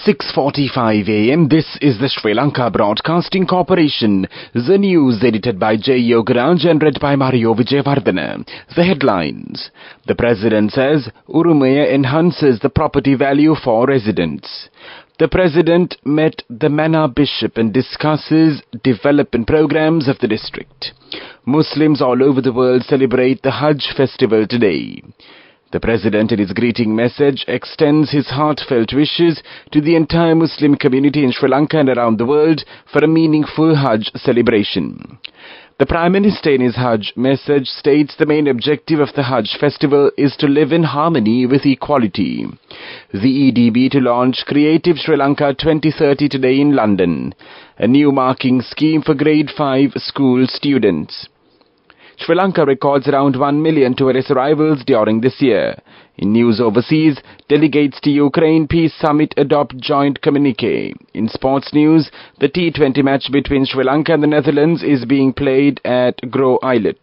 6:45 a.m. This is the Sri Lanka Broadcasting Corporation. The news edited by J. Yogaraj and read by Mario Vijayavardhana. The headlines. The President says Urumaya enhances the property value for residents. The President met the Mana Bishop and discusses development programs of the district. Muslims all over the world celebrate the Hajj festival today. The President, in his greeting message, extends his heartfelt wishes to the entire Muslim community in Sri Lanka and around the world for a meaningful Hajj celebration. The Prime Minister, in his Hajj message, states the main objective of the Hajj festival is to live in harmony with equality. The EDB to launch Creative Sri Lanka 2030 today in London, a new marking scheme for grade 5 school students. Sri Lanka records around 1 million tourist arrivals during this year. In news overseas, delegates to Ukraine Peace Summit adopt joint communique. In sports news, the T20 match between Sri Lanka and the Netherlands is being played at Grow Islet.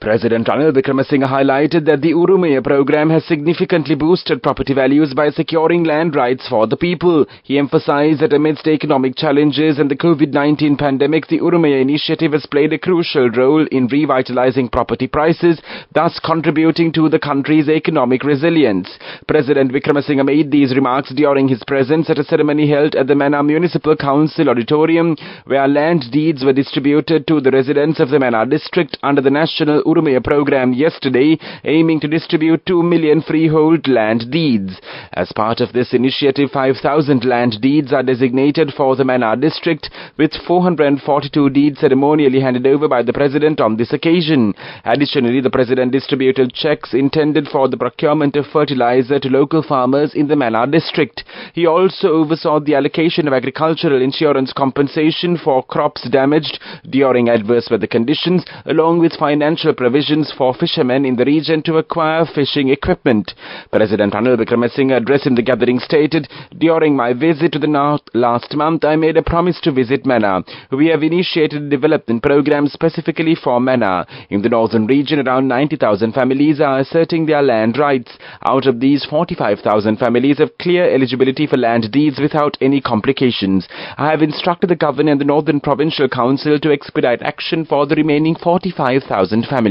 President Ranil Wickremesinghe highlighted that the Urumaya program has significantly boosted property values by securing land rights for the people. He emphasized that amidst economic challenges and the COVID-19 pandemic, the Urumaya initiative has played a crucial role in revitalizing property prices, thus contributing to the country's economic resilience. President Wickremesinghe made these remarks during his presence at a ceremony held at the Mana Municipal Council Auditorium, where land deeds were distributed to the residents of the Mana district under the National Urumaya program yesterday, aiming to distribute 2 million freehold land deeds. As part of this initiative, 5,000 land deeds are designated for the Mana district, with 442 deeds ceremonially handed over by the President on this occasion. Additionally, the President distributed cheques intended for the procurement of fertilizer to local farmers in the Mana district. He also oversaw the allocation of agricultural insurance compensation for crops damaged during adverse weather conditions, along with financial provisions for fishermen in the region to acquire fishing equipment. President Ranil Wickremesinghe, addressing the gathering, stated, "During my visit to the north last month, I made a promise to visit Mana. We have initiated a development program specifically for Mana. In the northern region, around 90,000 families are asserting their land rights. Out of these, 45,000 families have clear eligibility for land deeds without any complications. I have instructed the Governor and the Northern Provincial Council to expedite action for the remaining 45,000 families.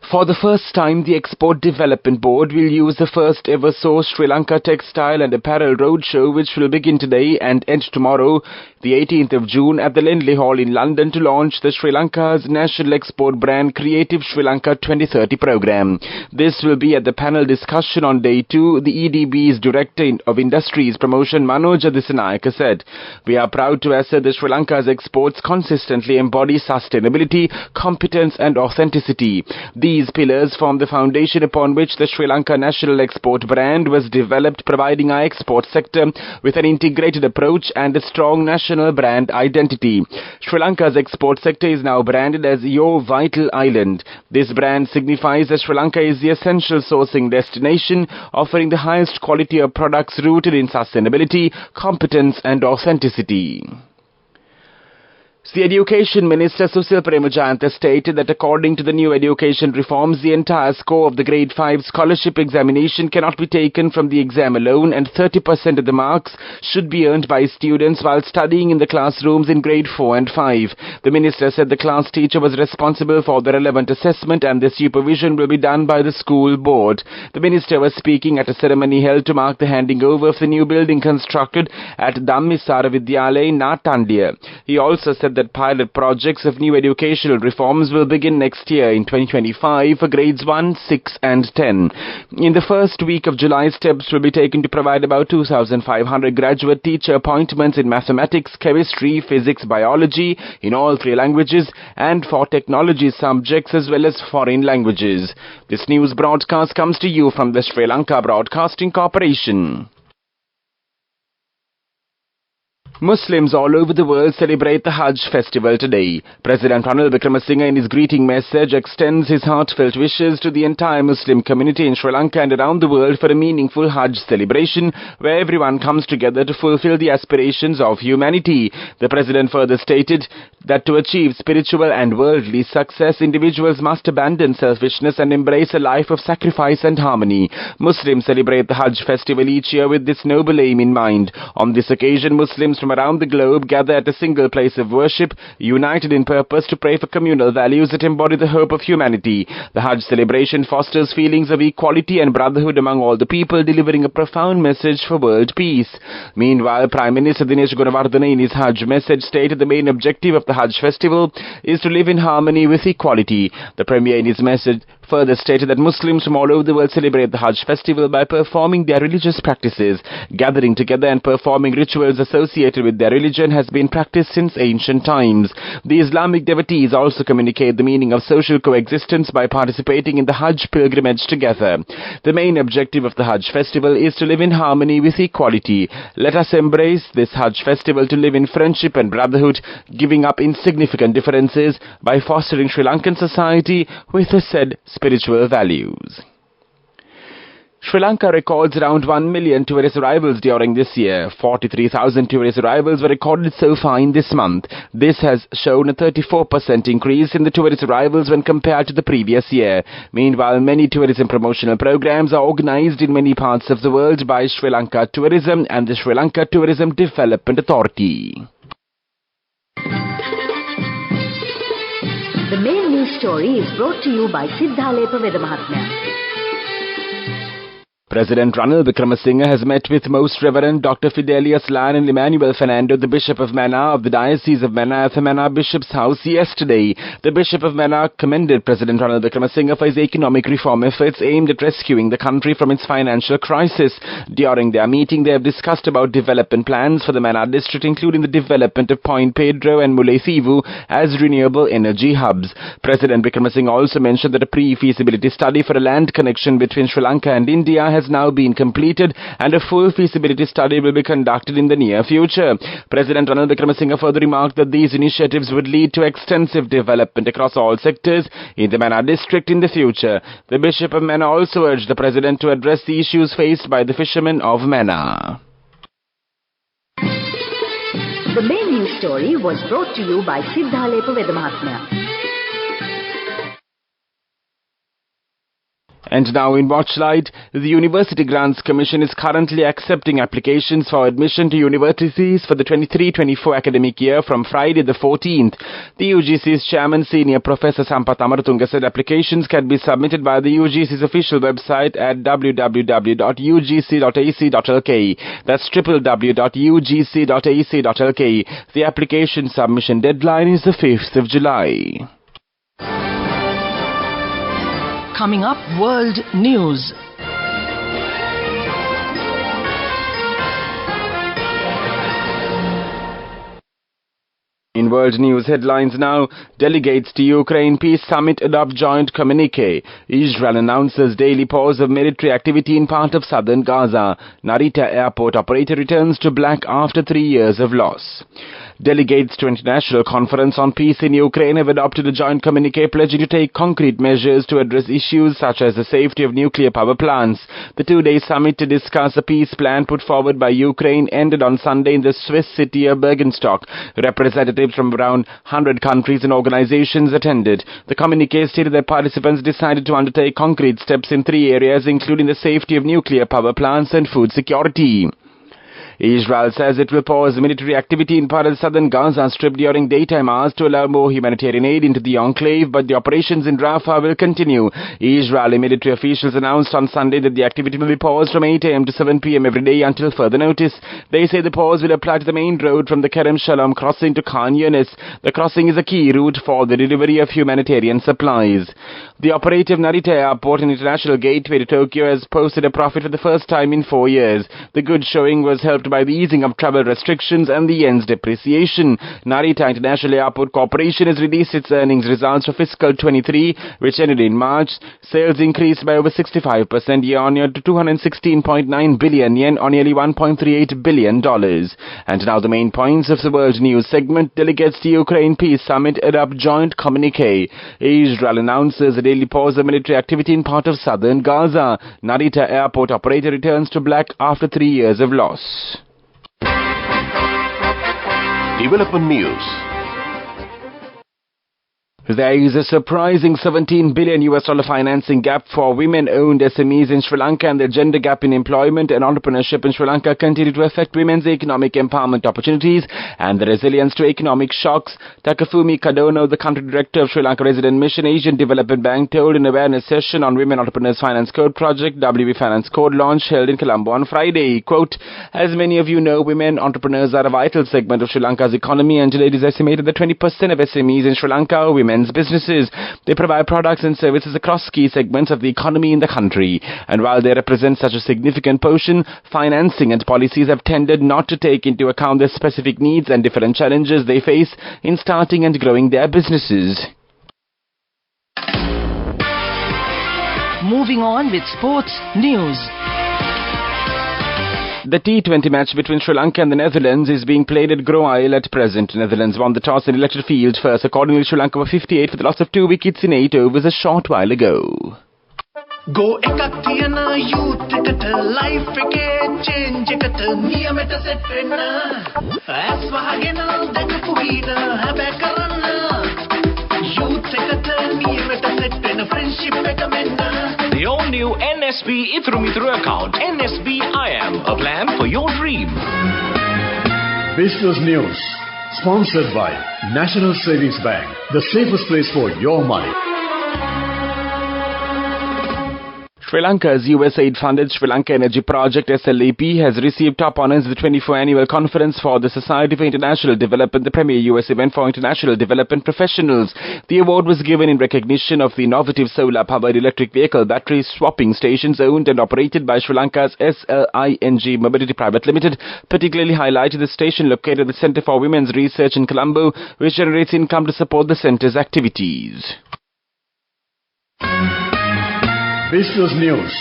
For the first time, the Export Development Board will use the first ever Source Sri Lanka Textile and Apparel Roadshow, which will begin today and end tomorrow, the 18th of June, at the Lindley Hall in London to launch the Sri Lanka's national export brand Creative Sri Lanka 2030 program. This will be at the panel discussion on day 2, the EDB's Director of Industries Promotion Manoj Adisanayake said, "We are proud to assert that Sri Lanka's exports consistently embody sustainability, competence and authenticity. These pillars form the foundation upon which the Sri Lanka national export brand was developed, providing our export sector with an integrated approach and a strong national brand identity. Sri Lanka's export sector is now branded as Your Vital Island. This brand signifies that Sri Lanka is the essential sourcing destination, offering the highest quality of products rooted in sustainability, competence and authenticity." The Education Minister Susil Premajayantha stated that according to the new education reforms, the entire score of the grade 5 scholarship examination cannot be taken from the exam alone, and 30% of the marks should be earned by students while studying in the classrooms in grade 4 and 5. The minister said the class teacher was responsible for the relevant assessment and the supervision will be done by the school board. The minister was speaking at a ceremony held to mark the handing over of the new building constructed at Dhammisara Vidyalaya in Natandia. He also said that pilot projects of new educational reforms will begin next year in 2025 for grades 1, 6 and 10. In the first week of July, steps will be taken to provide about 2,500 graduate teacher appointments in mathematics, chemistry, physics, biology in all 3 languages and for technology subjects as well as foreign languages. This news broadcast comes to you from the Sri Lanka Broadcasting Corporation. Muslims all over the world celebrate the Hajj festival today. President Ranil Wickremesinghe in his greeting message extends his heartfelt wishes to the entire Muslim community in Sri Lanka and around the world for a meaningful Hajj celebration where everyone comes together to fulfill the aspirations of humanity. The President further stated that to achieve spiritual and worldly success, individuals must abandon selfishness and embrace a life of sacrifice and harmony. Muslims celebrate the Hajj festival each year with this noble aim in mind. On this occasion, Muslims from around the globe gather at a single place of worship, united in purpose to pray for communal values that embody the hope of humanity. The Hajj celebration fosters feelings of equality and brotherhood among all the people, delivering a profound message for world peace. Meanwhile, Prime Minister Dinesh Gunawardena in his Hajj message stated the main objective of the Hajj festival is to live in harmony with equality. The Premier in his message further stated that Muslims from all over the world celebrate the Hajj festival by performing their religious practices. Gathering together and performing rituals associated with their religion has been practiced since ancient times. The Islamic devotees also communicate the meaning of social coexistence by participating in the Hajj pilgrimage together. The main objective of the Hajj festival is to live in harmony with equality. Let us embrace this Hajj festival to live in friendship and brotherhood, giving up insignificant differences by fostering Sri Lankan society with the said spiritual values. Sri Lanka records around 1 million tourist arrivals during this year. 43,000 tourist arrivals were recorded so far in this month. This has shown a 34% increase in the tourist arrivals when compared to the previous year. Meanwhile, many tourism promotional programs are organized in many parts of the world by Sri Lanka Tourism and the Sri Lanka Tourism Development Authority. The main news story is brought to you by Sinhala Mahatmya. President Ranil Wickremesinghe has met with Most Reverend Dr. Fidelius Lionel Emmanuel Fernando, the Bishop of Mannar of the Diocese of Mannar at the Mannar Bishop's House yesterday. The Bishop of Mannar commended President Ranil Wickremesinghe for his economic reform efforts aimed at rescuing the country from its financial crisis. During their meeting, they have discussed about development plans for the Mannar district, including the development of Point Pedro and Mullaitivu as renewable energy hubs. President Wickremesinghe also mentioned that a pre-feasibility study for a land connection between Sri Lanka and India has now been completed and a full feasibility study will be conducted in the near future. President Ranil Wickremesinghe further remarked that these initiatives would lead to extensive development across all sectors in the Mannar district in the future. The Bishop of Mannar also urged the President to address the issues faced by the fishermen of Mannar. The main news story was brought to you by Sinhala Mahatmya. And now in Watchlight, the University Grants Commission is currently accepting applications for admission to universities for the 23-24 academic year from Friday the 14th. The UGC's Chairman Senior Professor Sampath Amaratunga said applications can be submitted via the UGC's official website at www.ugc.ac.lk. That's www.ugc.ac.lk. The application submission deadline is the 5th of July. Coming up, World News. In world news headlines now, delegates to Ukraine Peace Summit adopt joint communique. Israel announces daily pause of military activity in part of southern Gaza. Narita airport operator returns to black after 3 years of loss. Delegates to International Conference on Peace in Ukraine have adopted a joint communique pledging to take concrete measures to address issues such as the safety of nuclear power plants. The two-day summit to discuss a peace plan put forward by Ukraine ended on Sunday in the Swiss city of Bergenstock. Representatives from around 100 countries and organizations attended. The communique stated that participants decided to undertake concrete steps in 3 areas, including the safety of nuclear power plants and food security. Israel says it will pause military activity in part of the southern Gaza Strip during daytime hours to allow more humanitarian aid into the enclave, but the operations in Rafah will continue. Israeli military officials announced on Sunday that the activity will be paused from 8 a.m. to 7 p.m. every day until further notice. They say the pause will apply to the main road from the Kerem Shalom crossing to Khan Yunis. The crossing is a key route for the delivery of humanitarian supplies. The operative Narita Airport, an international gateway to Tokyo, has posted a profit for the first time in 4 years. The good showing was helped helped by the easing of travel restrictions and the yen's depreciation. Narita International Airport Corporation has released its earnings results for fiscal 23, which ended in March. Sales increased by over 65% year-on-year to 216.9 billion yen, or nearly $1.38 billion. And now the main points of the World News segment. Delegates to Ukraine Peace Summit adopt joint communique. Israel announces a daily pause of military activity in part of southern Gaza. Narita Airport operator returns to black after 3 years of loss. Development News. There is a surprising $17 billion financing gap for women-owned SMEs in Sri Lanka, and the gender gap in employment and entrepreneurship in Sri Lanka continue to affect women's economic empowerment opportunities and the resilience to economic shocks. Takafumi Kadono, the country director of Sri Lanka Resident Mission Asian Development Bank, told in an awareness session on Women Entrepreneurs Finance Code Project, WB Finance Code launch held in Colombo on Friday. Quote, as many of you know, women entrepreneurs are a vital segment of Sri Lanka's economy, and today it is estimated that 20% of SMEs in Sri Lanka are women businesses. They provide products and services across key segments of the economy in the country. And while they represent such a significant portion, financing and policies have tended not to take into account the specific needs and different challenges they face in starting and growing their businesses. Moving on with sports news. The T20 match between Sri Lanka and the Netherlands is being played at Grow Isle at present. The Netherlands won the toss and elected field first. Accordingly, Sri Lanka were 58 for the loss of 2 wickets in 8 overs a short while ago. Go ekak tiyana youth eකට life එකේ change එකට නියමෙට set වෙන්න ඇස් වහගෙන දැකපු ගීන හැබැ කරන්න youth එකට නියමෙට set වෙන friendship එක මෙන්න. The all-new NSB Ithru Mithru account, NSB IAM, a plan for your dream. Business News, sponsored by National Savings Bank, the safest place for your money. Sri Lanka's USAID-funded Sri Lanka Energy Project SLBC has received top honours at the 24th Annual Conference for the Society for International Development, the premier US event for international development professionals. The award was given in recognition of the innovative solar-powered electric vehicle battery swapping stations owned and operated by Sri Lanka's SLING Mobility Private Limited, particularly highlighted the station located at the Centre for Women's Research in Colombo, which generates income to support the centre's activities. Business News,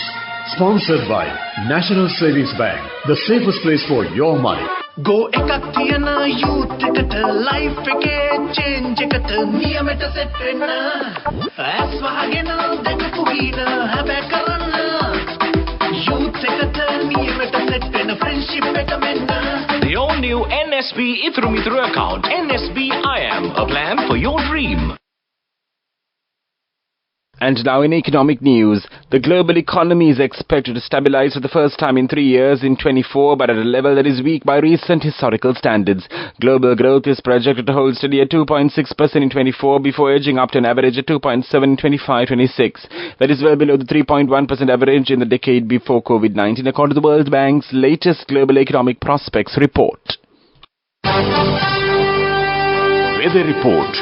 sponsored by National Savings Bank, the safest place for your money. Go ekak tiyana youth එකට life එකේ change එකට නියමෙට set වෙන්න ඇස් වහගෙන දැකපු ගීන හැබැ කරන්න youth එකට නියමෙට set වෙන friendship එක මෙන්න. The all-new NSB Ithru Mithru account, NSB IAM, a plan for your dream. And now in economic news, the global economy is expected to stabilize for the first time in 3 years in 24, but at a level that is weak by recent historical standards. Global growth is projected to hold steady at 2.6% in 24 before edging up to an average of 2.7 in 25-26. That is well below the 3.1% average in the decade before COVID-19, according to the World Bank's latest Global Economic Prospects report. Weather report.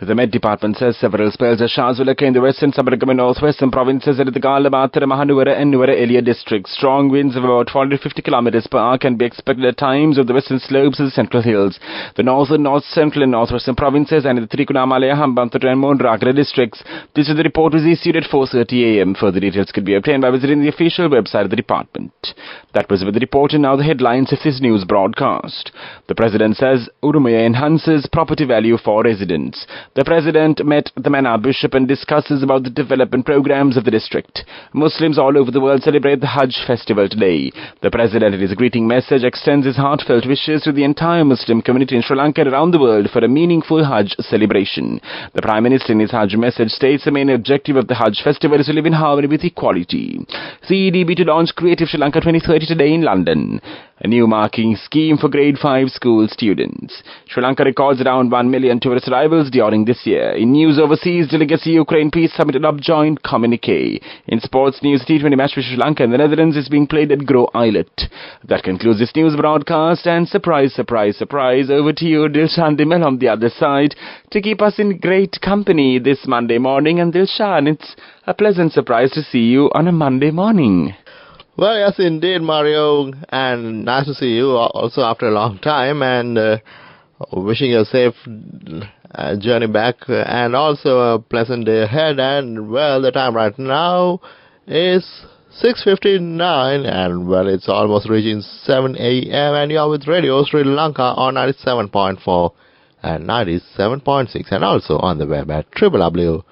The Met Department says several spells of showers will occur in the western, Sabaragam and northwestern provinces and the Gala, Batara, Mahanuvara and Nuvara area districts. Strong winds of about 40 to 50 kilometers per hour can be expected at times of the western slopes of the central hills. The northern, north central and northwestern provinces and the Trikunamalaya, Hambantota and Mondrakara districts. This is the report was issued at 4:30 a.m. Further details could be obtained by visiting the official website of the department. That was with the report, and now the headlines of this news broadcast. The President says Urumaya enhances property value for residents. The President met the Mana Bishop and discusses about the development programs of the district. Muslims all over the world celebrate the Hajj festival today. The President in his greeting message extends his heartfelt wishes to the entire Muslim community in Sri Lanka and around the world for a meaningful Hajj celebration. The Prime Minister in his Hajj message states the main objective of the Hajj festival is to live in harmony with equality. CEDB to launch Creative Sri Lanka 2030 today in London. A new marking scheme for grade 5 school students. Sri Lanka records around 1 million tourist arrivals during this year. In news overseas, delegates to Ukraine Peace Summit adopt joint communique. In sports news, T20 match with Sri Lanka and the Netherlands is being played at Grow Islet. That concludes this news broadcast, and surprise, surprise, surprise, over to you, Dilshan Dimel on the other side to keep us in great company this Monday morning. And Dilshan, it's a pleasant surprise to see you on a Monday morning. Well, yes, indeed, Mario, and nice to see you also after a long time, and wishing you a safe journey back, and also a pleasant day ahead. And well, the time right now is 6:59, and well, it's almost reaching 7 a.m. and you're with Radio Sri Lanka on 97.4 and 97.6, and also on the web at www.slbc.lk.